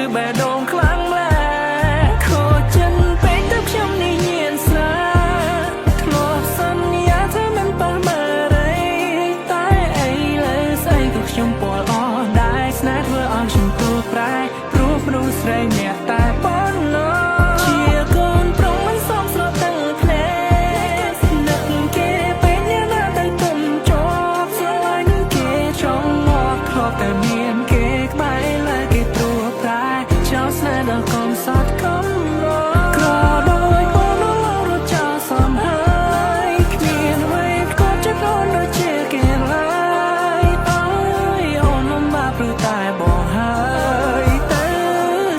ឬបេះដូងខ្លាំងម្ល៉េះខូចចិត្តពេកទៅខ្ញុំនេះញៀនស្រាធ្លាប់សន្យាថាមិនប៉ះមើលរីតែឥឡូវស្អីក៏ខ្ញុំពលអស់ដែរស្នេហ៍ធ្វើឲ្យខ្ញុំព្រោះប្រែព្រោះមនុស្សស្រីម្នាក់តែប៉ុណ្ណោះជាកូនប្រុងមិនសមស្របទាំងភ្នែកនឹកគេពេកអ្នកណាទៅទុំជាប់ស្រឡាញ់គេចង់មកធ្លាប់តែមានគេក្បែរឡើយគេព្រោះប្រែចោលស្នេហ៍ដល់កុំសត់កុំរក្រដោយបងនៅរត់ចោលសំហើយគ្មានអ្វីក៏ចិត្តអូនដូចជាគេឡើយអើយអូនលំបាកព្រោះតែបងហើយទៅ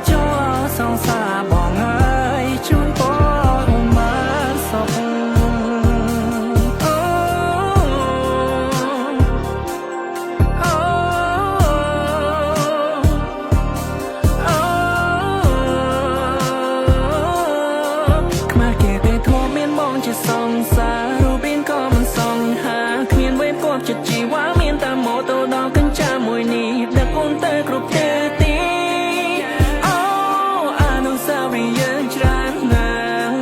ចូលសង្សារបងហើយជូនពរមកសុខអូខ្មែរគេទេធំមានបងជាសង្សាររូបិនក៏មិនសង្ហាគ្មានវេបគប់ចិត្តជីវ៉ាមានតែម៉ូតូដល់កញ្ចាមួយនេះដឹកអូនទៅគ្រប់ទិសទីអូអនុស្សាវរីយ៍យើងច្រើនណាស់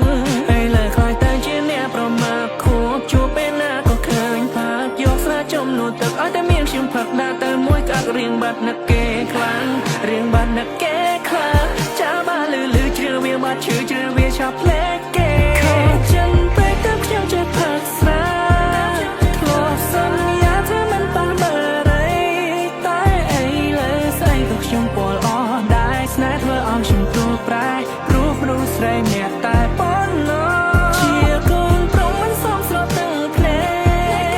ពេលលើខ្លាយទៅជាអ្នកប្រមាថខួបជួបពេលណាក៏ឃើញផាកយកស្រាចំនួនទឹកឲ្យតែមានខ្ញុំផឹកដាក់ទៅមួយកាក់រៀងបាត់នឹកគេខ្លាំងរៀងបាត់នឹកគេខ្លាំងចាបាលឺជ្រឿវាបាត់ឈឺជ្រឿវាឆាប់ផ្លែគេខូចចិត្តពេកទៅខ្ញុំចេះផឹកស្រាធ្លាប់សន្យាថាមិនប៉ះមើលរីតែឥឡូវស្អីក៏ខ្ញុំពលអស់ដែរស្នេហ៍ធ្វើឲ្យខ្ញុំព្រោះប្រែព្រោះមនុស្សស្រីម្នាក់តែប៉ុណ្ណោះជាកូនប្រុងមិនសមស្របទាំងភ្នែ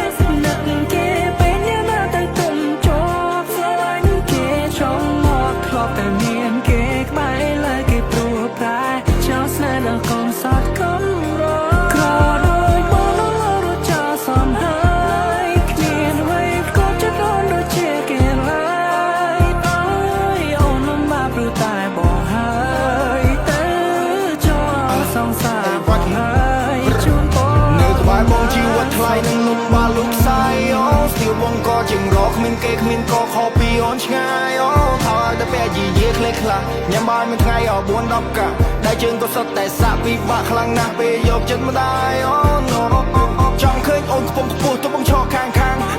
កនឹកគេពេលអ្នកណាទៅទុំជាប់ស្រឡាញ់គេចង់មកធ្លាប់តែមានគេក្បែរឡើយគេព្រោះប្រែចោលស្នេហ៍ដល់កុំសត់កុំរក្រដោយបងនៅរត់ចោលសំហើយគ្មានអ្វីក៏ចិត្តអូនដូចជាគេឡើយអើយអូនលំបាកព្រោះតែបងហើយទៅចូលសង្សារបងហើយជូនពរនៅក្បែរបងជីវិតថ្លៃនឹងលំបាកលំសាយអូស្ទីលបងក៏ជាងរកគ្មានគេគ្មានក៏ខុសពីអូនឆ្ងាយអូថើតែពេលយីយេក្លេខ្លះញ៉ាំបាយមួយថ្ងៃអស់4 10កាក់ដែលជើងក៏សុទ្ធតែសាក់ពិបាកខ្លាំងណាស់ពេលយកចិត្តម្ដាយអូចង់ឃើញអូនខ្ពង់ខ្ពស់ទៅបងឈរខាង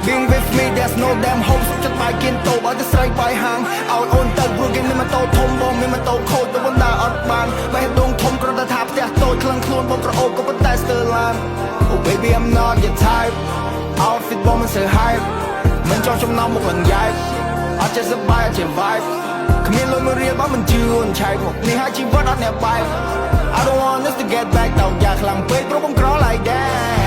Being with me there's no damn hope សុខចិត្តបាយគៀនតូបឲ្យតែស្រីបាយហាងឲ្យអូនទៅព្រោះគេមានម៉ូតូធំបងមានម៉ូតូខូចទៅមិនដើរអត់បានបេះដូងធំគ្រាន់តែថាផ្ទះតូចខ្លាំងខ្លួនបងក្រអូបក៏ប៉ុន្តែស្ទើរឡាន Oh baby I'm not your type Outfit បងមិនសូវ hype មិនចង់ចំណាំមកលង្យ៉ែកអត់ចេះសប្បាយអត់ចេះ vibe គ្មានលុយមួយរៀលបងមិនជឿអូនឆែកមកនេះហើយជីវិតអត់អ្នកបែក I don't want us to get back តោកយ៉ាខ្លាំងពេកព្រោះបងក្រ like that